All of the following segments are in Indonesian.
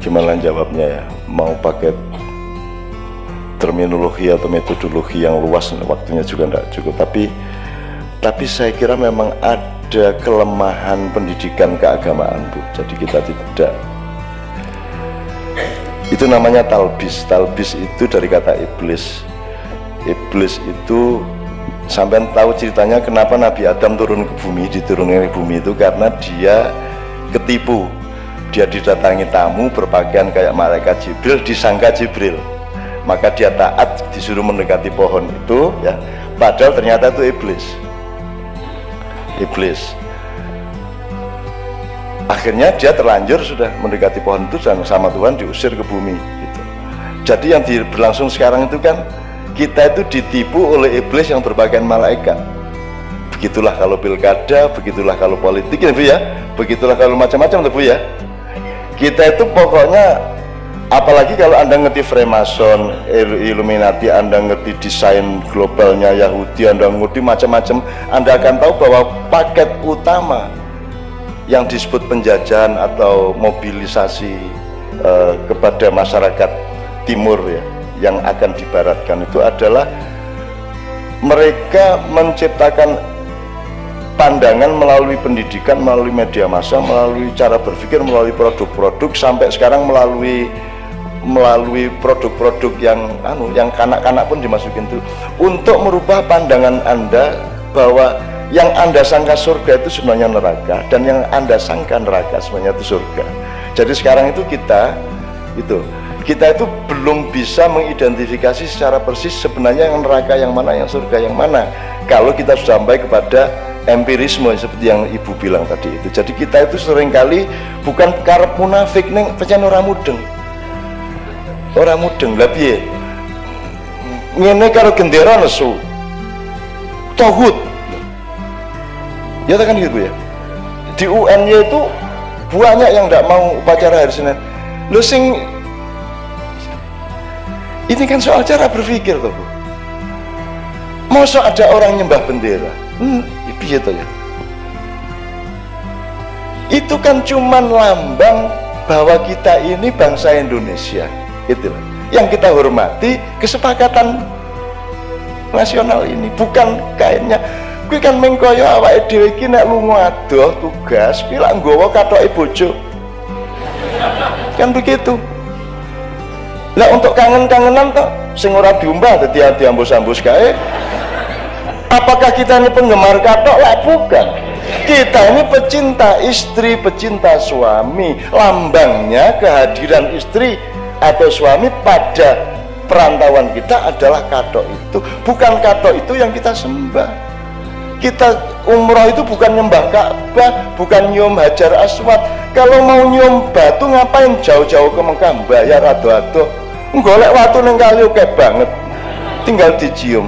gimana jawabnya ya, mau pakai terminologi atau metodologi yang luas waktunya juga tidak cukup, tapi saya kira memang ada kelemahan pendidikan keagamaan, Bu. Jadi kita tidak, itu namanya talbis. Talbis itu dari kata iblis. Iblis itu, sampean tahu ceritanya kenapa Nabi Adam turun ke bumi, diturunkan ke bumi itu karena dia ketipu. Dia didatangi tamu berpakaian kayak malaikat Jibril, disangka Jibril, maka dia taat, disuruh mendekati pohon itu ya, padahal ternyata itu iblis. Akhirnya dia terlanjur sudah mendekati pohon itu dan sama Tuhan diusir ke bumi gitu. Jadi yang berlangsung sekarang itu kan kita itu ditipu oleh iblis yang berpakaian malaikat. Begitulah kalau pilkada, begitulah kalau politik ya Bu ya, begitulah kalau macam-macam Bu ya. Kita itu pokoknya, apalagi kalau Anda ngerti Freemason, Illuminati, Anda ngerti desain globalnya Yahudi, Anda ngerti macam-macam, Anda akan tahu bahwa paket utama yang disebut penjajahan atau mobilisasi kepada masyarakat timur ya, yang akan dibaratkan itu adalah mereka menciptakan pandangan melalui pendidikan, melalui media massa, melalui cara berpikir, melalui produk-produk, sampai sekarang melalui produk-produk yang kanak-kanak pun dimasukin itu, untuk merubah pandangan Anda bahwa yang Anda sangka surga itu sebenarnya neraka, dan yang Anda sangka neraka sebenarnya itu surga. Jadi sekarang itu kita itu belum bisa mengidentifikasi secara persis sebenarnya yang neraka yang mana, yang surga yang mana, kalau kita sudah sampai kepada empirisme seperti yang Ibu bilang tadi itu. Jadi kita itu seringkali bukan karep munafik neng pancen ora mudeng lah piye ngene karo gendera nesu tauhid ya kan gitu ya. Di UN-nya itu banyak yang tidak mau upacara hari Senin. Lu sing ini kan soal cara berpikir tuh Bu. Masa ada orang nyembah bendera? Gitu ya. Itu kan cuman lambang bahwa kita ini bangsa Indonesia, gitu. Yang kita hormati kesepakatan nasional ini, bukan kayaknya kuwi kan mengkoyo awake dhewe iki nek lunga adoh tugas kuwi lak nggawa kathoke bojo. Kan begitu. Lah untuk kangen-kangenan toh sing ora diumbah dadi diambus-ambus kae. Apakah kita ini penggemar katok? Lah bukan. Kita ini pecinta istri, pecinta suami. Lambangnya kehadiran istri atau suami pada perantauan kita adalah katok itu. Bukan katok itu yang kita sembah. Kita umroh itu bukan nyembah Ka'bah, bukan nyium Hajar Aswad. Kalau mau nyium batu ngapain jauh-jauh ke Mekah bayar ado-ado? Golek watu ning kali oke banget. Tinggal dicium.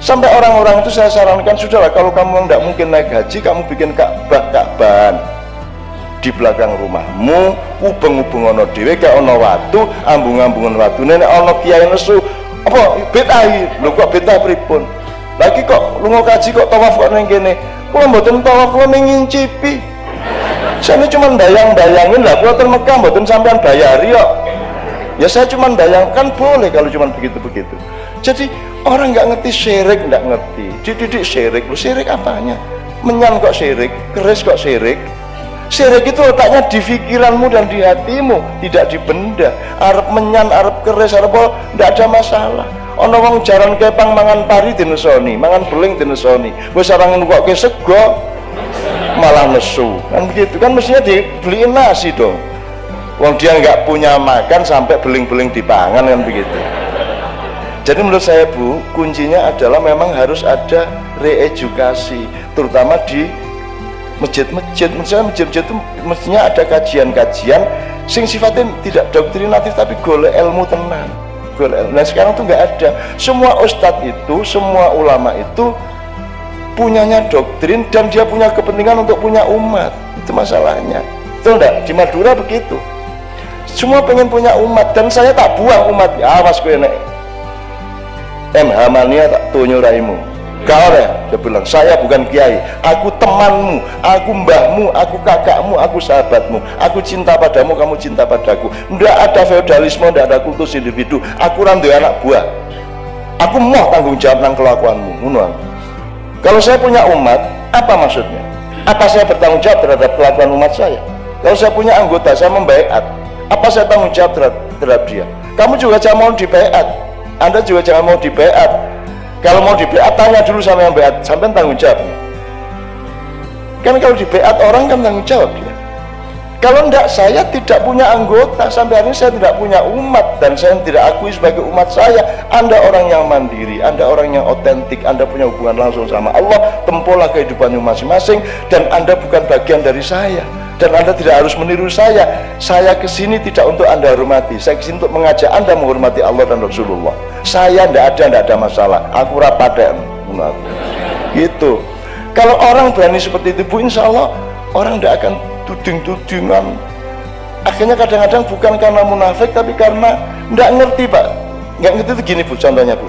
Sampai orang-orang itu saya sarankan, sudahlah kalau kamu tidak mungkin naik haji, kamu bikin Ka'bahan di belakang rumahmu, ubeng-ubeng ono dhewe gak ono watu, ambung-ambungan watu. Nenek ono kiai nesu, apa betahi? Lho kok betah pripun? Lagi kok lunga kaji kok tawaf kok ning kene. Kula mboten tawaf, kula ngincipi. Saya cuma bayang-bayangin lah, kula ten Mekah mboten sampean bayari kok. Ya saya cuma bayangkan boleh kalau cuma begitu-begitu. Jadi orang nggak ngerti syirik, nggak ngerti dididik syirik. Lu syirik apanya? Menyan kok syirik, keris kok syirik. Syirik itu letaknya di pikiranmu dan di hatimu, tidak di benda. Arep menyan, arep keris, arep apa, nggak ada masalah. Ono wong jaran kepang mangan pari dinesoni, mangan beling dinesoni. Wis orang nungguke sego malah nesu. Kan begitu kan, mestinya dibeliin nasi dong. Wong dia nggak punya makan sampai beling-beling dipangan, kan begitu. Jadi menurut saya Bu, kuncinya adalah memang harus ada reedukasi, terutama di masjid-masjid. Misalnya masjid-masjid itu mestinya ada kajian-kajian sing sifatnya tidak doktrinatif tapi golek ilmu tenan. Nah sekarang tuh nggak ada. Semua ustadz itu, semua ulama itu punyanya doktrin dan dia punya kepentingan untuk punya umat. Itu masalahnya. Betul enggak? Di Madura begitu. Semua pengen punya umat dan saya tak buang umat. Ya awas kowe nek MH mania tak tunyu raimu. Gak oleh. Dia bilang, saya bukan kiai, aku temanmu, aku mbahmu, aku kakakmu, aku sahabatmu, aku cinta padamu, kamu cinta padaku. Tidak ada feodalisme, tidak ada kultus individu. Aku randu anak buah, aku mau tanggung jawab nang kelakuanmu. Kalau saya punya umat, apa maksudnya? Apa saya bertanggung jawab terhadap kelakuan umat saya? Kalau saya punya anggota, saya membaiat, apa saya tanggung jawab terhadap dia? Kamu juga jangan mau dibaiat, Anda juga jangan mau dibaiat. Kalau mau di BA, tanya dulu sama yang BA, sampai tanggung jawabnya. Kan kalau di BA orang kan tanggung jawab dia. Kalau enggak, saya tidak punya anggota, sampai hari ini saya tidak punya umat, dan saya tidak akui sebagai umat saya. Anda orang yang mandiri, Anda orang yang otentik, Anda punya hubungan langsung sama Allah, tempuhlah kehidupannya masing-masing, dan Anda bukan bagian dari saya. Dan Anda tidak harus meniru saya. Saya kesini tidak untuk Anda hormati, saya kesini untuk mengajak Anda menghormati Allah dan Rasulullah. Saya tidak ada masalah, aku rapaten gitu. Kalau orang berani seperti itu, Bu, insya Allah orang tidak akan tuding-tudingan. Akhirnya kadang-kadang bukan karena munafik, tapi karena tidak ngerti, Pak. Nggak ngerti itu gini, Bu, contohnya, Bu.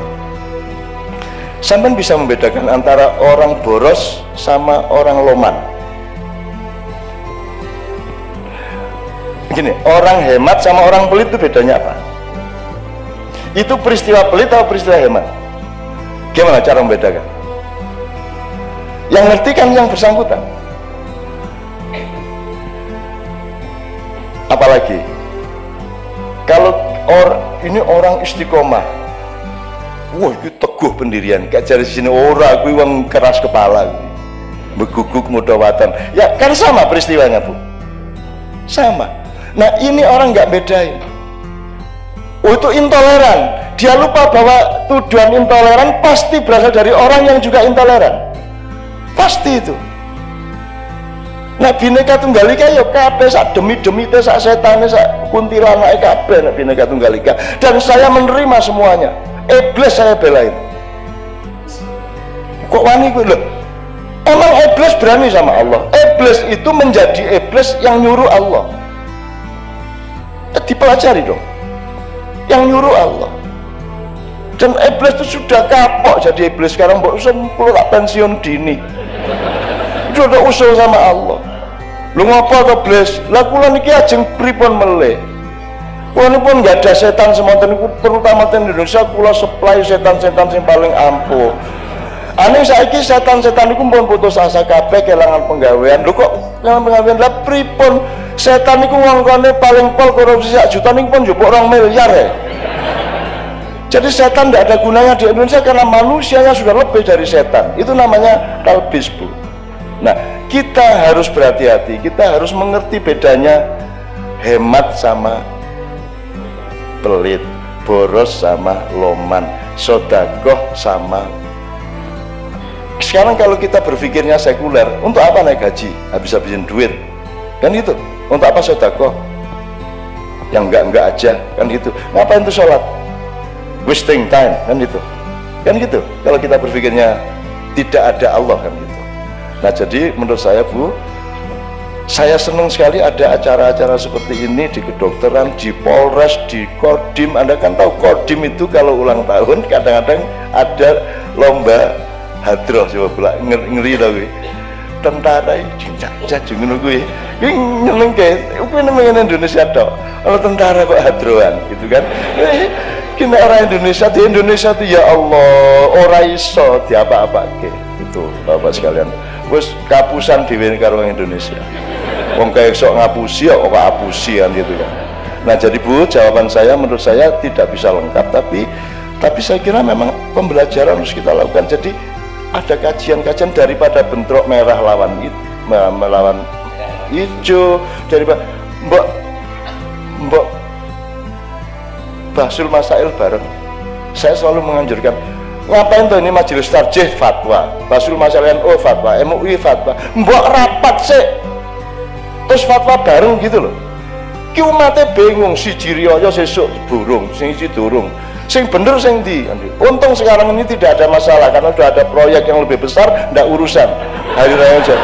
Sampai bisa membedakan antara orang boros sama orang loman. Gini, orang hemat sama orang pelit itu bedanya apa? Itu peristiwa pelit atau peristiwa hemat? Gimana cara membedakan? Yang ngerti kan yang bersangkutan. Apalagi kalau ini orang istiqomah, wah itu teguh pendirian, gak jari sini ora, gue wong keras kepala, beguguk mudawatan. Ya kan sama peristiwanya, Bu, sama. Nah ini orang nggak bedain. Oh itu intoleran. Dia lupa bahwa tuduhan intoleran pasti berasal dari orang yang juga intoleran. Pasti itu. Nah Bhinneka Tunggal Ika ya kabeh sak demi-demi teh sak setane sak kuntilanake kabeh nek Bhinneka Tunggal Ika. Dan saya menerima semuanya. Iblis saya belain. Kok wani kuwi lho? Emang iblis berani sama Allah. Iblis itu menjadi iblis yang nyuruh Allah. Dipelajari dong, yang nyuruh Allah. Dan iblis itu sudah kapok jadi iblis. Sekarang mbok sempul tak pensiun dini, itu udah usul sama Allah. Lu ngapa to iblis? Lah kula niki ajeng pripun melih, kula pun nggak ada setan semonten niku, terutama di Indonesia kula supply setan-setan yang paling ampuh. Aneh saiki setan-setan niku pun putus asa kabeh, kelangan penggawean. Lho kok kelangan penggawean? Lah pripun? Setan niku ngongkone paling pol korupsi sak juta niku pun njupuk 2 miliar ya. Jadi setan tidak ada gunanya di Indonesia karena manusianya sudah lebih dari setan. Itu namanya talbis, Bu. Nah, kita harus berhati-hati, kita harus mengerti bedanya hemat sama pelit, boros sama loman, sodakoh sama. Sekarang kalau kita berpikirnya sekuler, untuk apa naik haji? Habis-habisin duit, kan itu. Untuk apa sedekah? Yang enggak aja, kan gitu. Ngapain tuh sholat? Wasting time, kan gitu. Kan gitu. Kalau kita berpikirnya tidak ada Allah, kan gitu. Nah jadi menurut saya, Bu, saya senang sekali ada acara-acara seperti ini di kedokteran, di Polres, di Kodim. Anda kan tahu Kodim itu kalau ulang tahun kadang-kadang ada lomba hadroh, coba ngeri tau. Tentara jajung ngono kuwi. Ki nyenengke, kuwi nang Indonesia tok. Kalau tentara kok hadroan gitu kan. Ki nek orang Indonesia di Indonesia tuh ya Allah, ora iso diapa-apake. Itu Bapak sekalian. Wis kapusan dhewe karo Indonesia. Wong kaya sok ngapusi ya kok apusi kan gitu kan. Nah, jadi Bu, jawaban saya menurut saya tidak bisa lengkap, tapi saya kira memang pembelajaran harus kita lakukan. Jadi ada kajian-kajian daripada bentrok merah lawan hijau, daripada mbok bahsul masail bareng. Saya selalu menganjurkan, ngapain tuh ini majelis tarjih fatwa, bahsul masail NU fatwa, MUI fatwa, mbok rapat sih terus fatwa bareng gitu loh. Ki umatnya bingung, si Jirioyo sesuk burung, sing isi durung, sing bener sing di. Untung sekarang ini tidak ada masalah karena sudah ada proyek yang lebih besar, tidak urusan hari raya aja.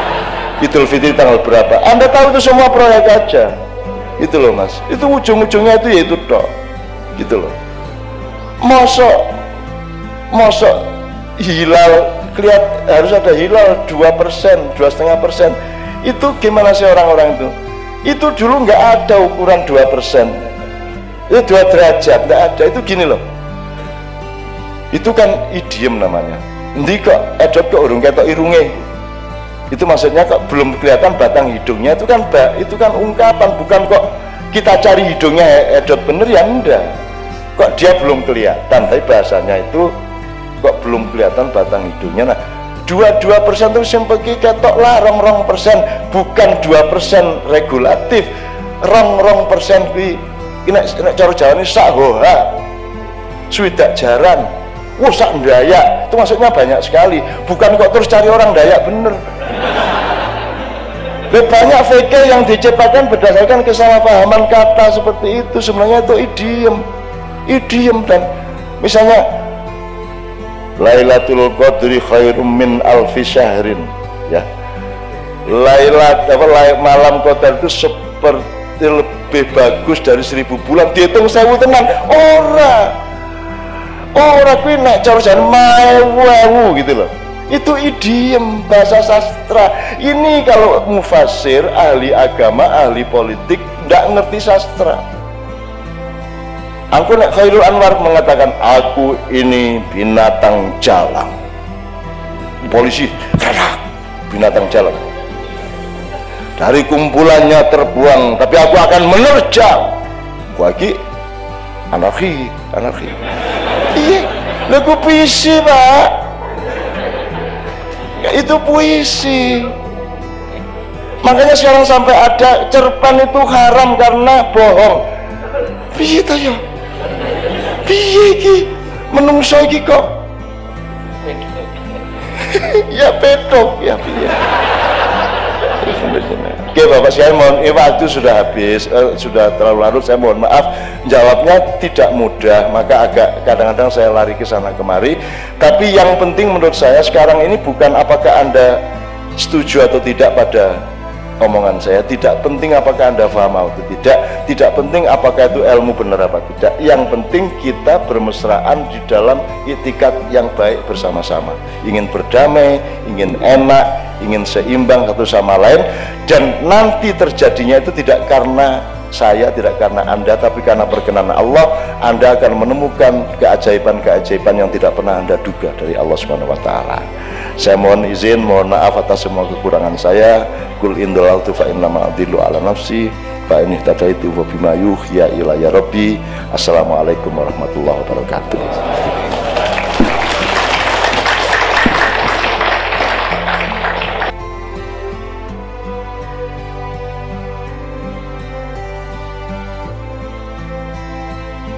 Idul Fitri tanggal berapa? Anda tahu itu semua proyek aja. Itu loh Mas. Itu ujung-ujungnya itu ya itu dok. Gitu loh. Mosok hilal harus ada hilal 2%, 2,5%. Itu gimana sih orang-orang itu? Itu dulu nggak ada ukuran 2%, itu 2 derajat, nggak ada. Itu gini loh, itu kan idiom namanya. Nanti kok edot kok urung ketok irunge, itu maksudnya kok belum kelihatan batang hidungnya. Itu kan ungkapan, bukan kok kita cari hidungnya edot bener ya, enggak. Kok dia belum kelihatan, tapi bahasanya itu kok belum kelihatan batang hidungnya. Nah, 2% itu sempeki ketok lah, 2%, bukan 2% regulatif. 2% kuwi nek cara Jawa ini sak hoha, swidak jaran, wah sak Dayak. Itu maksudnya banyak sekali, bukan kok terus cari orang Dayak bener. Banyak fikih yang diciptakan berdasarkan kesalahpahaman kata seperti itu. Sebenarnya itu idiom. Dan misalnya Lailatul Qadri khairum min alfi syahrin, ya. Malam Qadar itu seperti lebih bagus dari 1000 bulan. Dihitung 1000 tenan. Ora kuwi nek cara jan maewu gitu loh. Itu idiom bahasa sastra. Ini kalau mufasir, ahli agama, ahli politik ndak ngerti sastra. Aku nek Khairul Anwar mengatakan aku ini binatang jalang, polisi binatang jalang, dari kumpulannya terbuang, tapi aku akan menerjang. Bagi anarki. Iya, lagu puisi pak, itu puisi. Makanya sekarang sampai ada cerpen itu haram karena bohong. Piye ta ya? Piye iki? Menungso iki kok ya pedok ya piye? Oke Bapak, saya mohon, waktu sudah habis, sudah terlalu larut. Saya mohon maaf, jawabnya tidak mudah, maka agak kadang-kadang saya lari ke sana kemari. Tapi yang penting menurut saya sekarang ini bukan apakah Anda setuju atau tidak pada omongan saya, tidak penting apakah Anda paham atau tidak penting apakah itu ilmu benar apa tidak. Yang penting kita bermesraan di dalam itikad yang baik bersama-sama, ingin berdamai, ingin enak, ingin seimbang satu sama lain. Dan nanti terjadinya itu tidak karena saya, tidak karena Anda, tapi karena perkenan Allah. Anda akan menemukan keajaiban-keajaiban yang tidak pernah Anda duga dari Allah Subhanahu wa Ta'ala. Saya mohon izin, mohon maaf atas semua kekurangan saya. Kul indalautu fa innama adillu ala nafsi fa in ihtadaitu wa bima yuhya ilayya rabbi. Assalamualaikum warahmatullahi wabarakatuh.